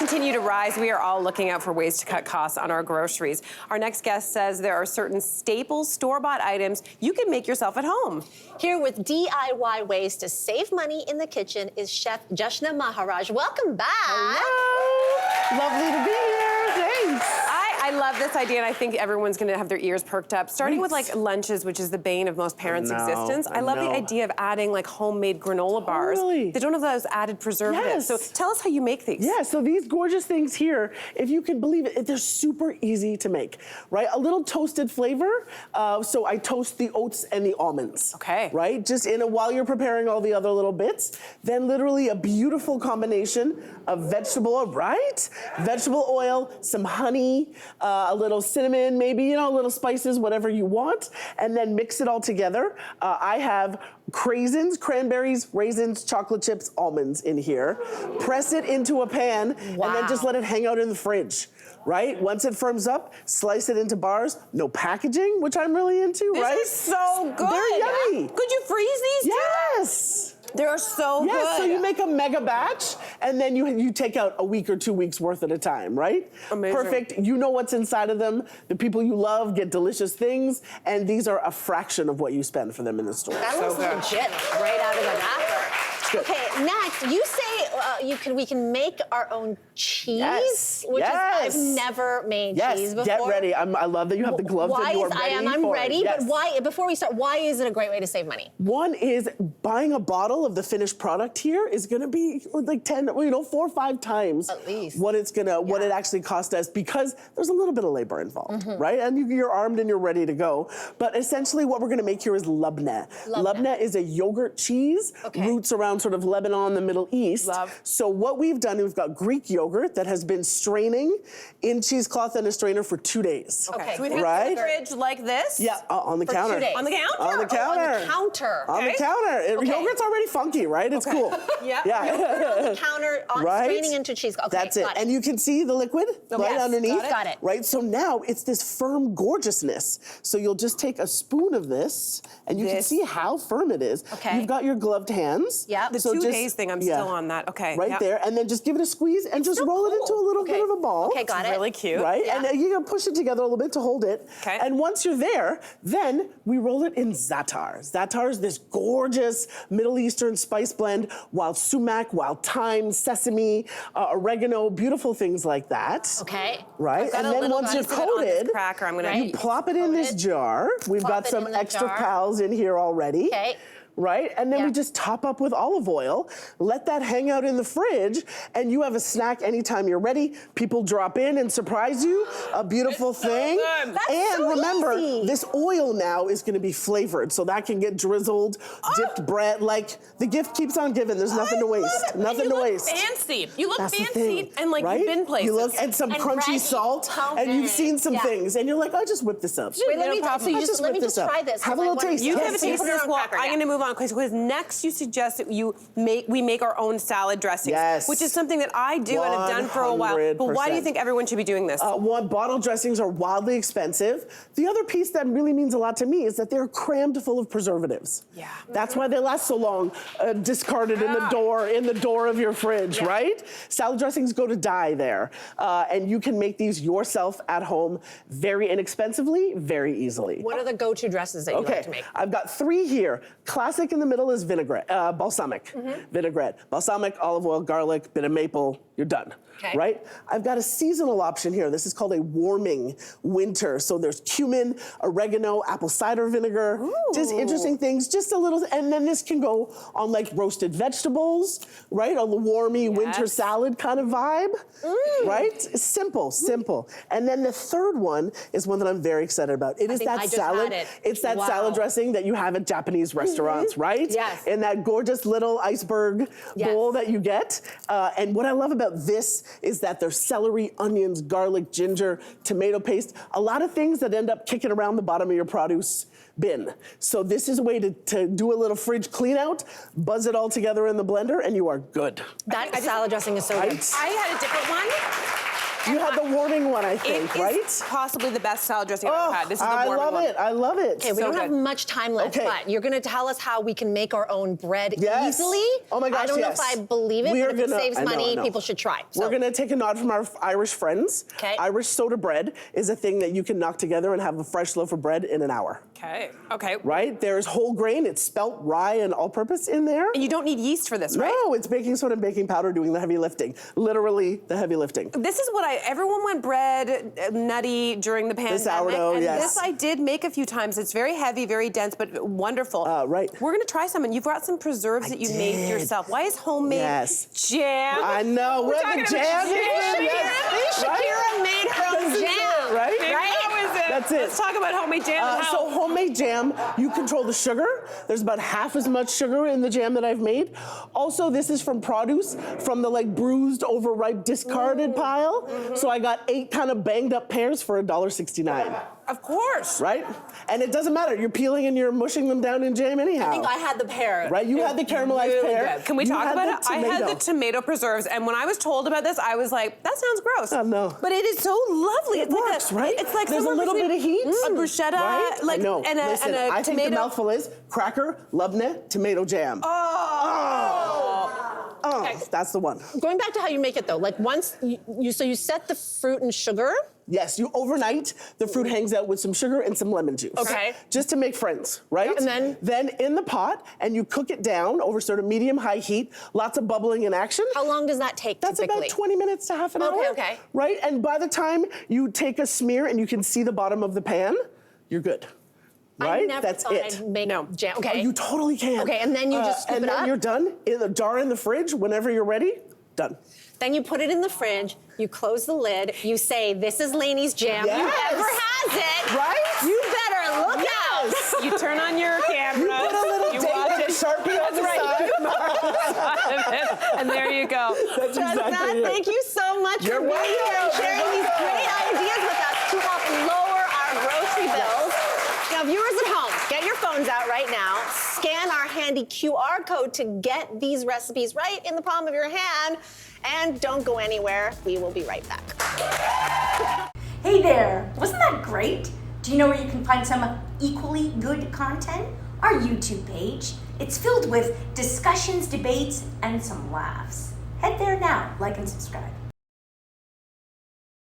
continue to rise, we are all looking out for ways to cut costs on our groceries. Our next guest says there are certain staple store-bought items you can make yourself at home. Here with DIY ways to save money in the kitchen is Chef Jashna Maharaj. Welcome back. Hello. Lovely to be here. Thanks. I love this idea, and I think everyone's gonna have their ears perked up. Starting with like lunches, which is the bane of most parents' existence. I love the idea of adding like homemade granola bars. They don't have those added preservatives. So tell us how you make these. Yeah, so these gorgeous things here, if you can believe it, they're super easy to make, right? A little toasted flavor. So I toast the oats and the almonds. Okay. Right? Just while you're preparing all the other little bits. Then literally a beautiful combination of vegetable oil, some honey, a little cinnamon, maybe, a little spices, whatever you want, and then mix it all together. I have cranberries, raisins, chocolate chips, almonds in here. Press it into a pan, and then just let it hang out in the fridge. Right? Once it firms up, slice it into bars. No packaging, which I'm really into, right? This is so good. They're yummy. Could you freeze these? Yes. They're so good. Yeah, so you make a mega batch, and then you take out a week or 2 weeks worth at a time, right? Amazing. Perfect. You know what's inside of them. The people you love get delicious things, and these are a fraction of what you spend for them in the store. That looks legit, right out of the wrapper. Okay, next, you say we can make our own cheese, which is, I've never made cheese before. Get ready. I love that you have the gloves and you are ready I'm ready, but why, before we start, why is it a great way to save money? One is buying a bottle of the finished product here is gonna be like 4 or 5 times at least what it's gonna, what it actually cost us, because there's a little bit of labor involved, right? And you're armed and you're ready to go. But essentially what we're gonna make here is labneh. Labneh is a yogurt cheese, roots around sort of Lebanon, the Middle East. So what we've done is we've got Greek yogurt that has been straining in cheesecloth and a strainer for 2 days. Okay, so we have it in the fridge like this? Yeah, on the counter. 2 days. On the counter? On the counter. On the counter. On the counter. Yogurt's already funky, right? It's cool. Yeah. Yogurt on the counter, straining into cheese. Okay, that's it. And you can see the liquid right underneath. Got it. Right, so now it's this firm gorgeousness. So you'll just take a spoon of this, and you can see how firm it is. Okay. You've got your gloved hands. Yeah. The 2 days thing, I'm still on that. Okay. Right there, and then just give it a squeeze and just roll it into a little bit of a ball. Okay, got it. Really cute. Right, and you're gonna push it together a little bit to hold it. Okay. And once you're there, then we roll it in za'atar. Za'atar is this gorgeous Middle Eastern spice blend, wild sumac, wild thyme, sesame, oregano, beautiful things like that. Okay. Right, and then once you're coated, cracker, I'm gonna you plop it in this jar. We've got some extra pals in here already. Okay. Right? And then we just top up with olive oil, let that hang out in the fridge, and you have a snack anytime you're ready. People drop in and surprise you, a beautiful thing. So That's and so remember, easy. this oil now is gonna be flavored, so that can get drizzled, dipped bread, like the gift keeps on giving. There's nothing to waste. Nothing to waste. Fancy. You look That's the fancy thing, and like right? you've been places. You look and some crunchy ready. salt, and you've seen some things, and you're like, I'll just whip this up. Wait, let me just try this. Have a little taste. You Yes. have a taste of this. Well, I'm going to move on because next you suggest that we make our own salad dressings, which is something that I do and have done for a while. But why do you think everyone should be doing this? One, bottle dressings are wildly expensive. The other piece that really means a lot to me is that they're crammed full of preservatives. Yeah. That's why they last so long, discarded in the door of your fridge, right? Salad dressings go to die there. And you can make these yourself at home very inexpensively, very easily. What are the go-to dresses that you like to make? I've got 3 here. Classic in the middle is balsamic vinaigrette. Balsamic, olive oil, garlic, bit of maple, you're done. Right? I've got a seasonal option here. This is called a warming winter. So there's cumin, oregano, apple cider vinegar, just interesting things, just a little, and then this can go on like roasted vegetables, right? On the warmy winter salad kind of vibe, right? Simple. And then the third one is one that I'm very excited about. It's that salad dressing that you have at Japanese restaurants, right? Yes. In that gorgeous little iceberg bowl that you get. And what I love about this is that there's celery, onions, garlic, ginger, tomato paste, a lot of things that end up kicking around the bottom of your produce bin. So this is a way to do a little fridge clean out, buzz it all together in the blender, and you are good. That salad dressing is so good. I had a different one. You had the warming one, I think, right? It's possibly the best salad dressing I've ever had. This is the warming one. I love it. Okay, we don't have much time left, but you're gonna tell us how we can make our own bread easily. Oh my gosh, I don't know if I believe it, but if it saves money, people should try. So. We're gonna take a nod from our Irish friends. Okay. Irish soda bread is a thing that you can knock together and have a fresh loaf of bread in an hour. Okay. Right? There's whole grain, it's spelt rye and all-purpose in there. And you don't need yeast for this, right? No, it's baking soda and baking powder doing the heavy lifting. Literally the heavy lifting. This is what everyone went bread nutty during the pandemic. The sourdough, and yes. this I did make a few times. It's very heavy, very dense, but wonderful. Right. We're gonna try some, and you've got some preserves that you made yourself. Why is homemade jam? I know, we're the jam. Shakira made her own jam. Right? That's it. Let's talk about homemade jam. So homemade jam, you control the sugar. There's about half as much sugar in the jam that I've made. Also, this is from produce, from the bruised, overripe, discarded pile. So I got 8 kind of banged up pears for $1.69. Of course. Right? And it doesn't matter. You're peeling and you're mushing them down in jam anyhow. I think I had the pear. Right? You had the caramelized pear. Good. Can we talk about it? I had the tomato preserves, and when I was told about this, I was like, that sounds gross. Oh, no. But it is so lovely. It works, right? It's like there's a little bit of heat. A bruschetta, right? and a I tomato. think the mouthful is cracker, labneh, tomato jam. Okay. That's the one. Going back to how you make it though, once you set the fruit and sugar. Yes, you overnight, the fruit hangs out with some sugar and some lemon juice. Okay. Just to make friends, right? And then in the pot, and you cook it down over sort of medium-high heat, lots of bubbling and action. How long does that take That's typically? about 20 minutes to half an hour. Okay. Right? And by the time you take a smear and you can see the bottom of the pan, you're good. Right? I never That's thought it. I'd make jam. Okay. Oh, you totally can. Okay, and then you just scoop and it then up? you're done. In the jar in the fridge, whenever you're ready, done. Then you put it in the fridge, you close the lid, you say, this is Lainey's jam. Yes. Whoever has it, right? You better look out. You turn on your camera. You put a little date with a Sharpie on the side. And there you go. That's exactly it. Thank you so much for being here and sharing these great ideas with us to help lower our grocery bills. Now, viewers at home, get your phones out right now. Scan our handy QR code to get these recipes right in the palm of your hand. And don't go anywhere. We will be right back. Hey there, wasn't that great? Do you know where you can find some equally good content? Our YouTube page. It's filled with discussions, debates, and some laughs. Head there now, like and subscribe.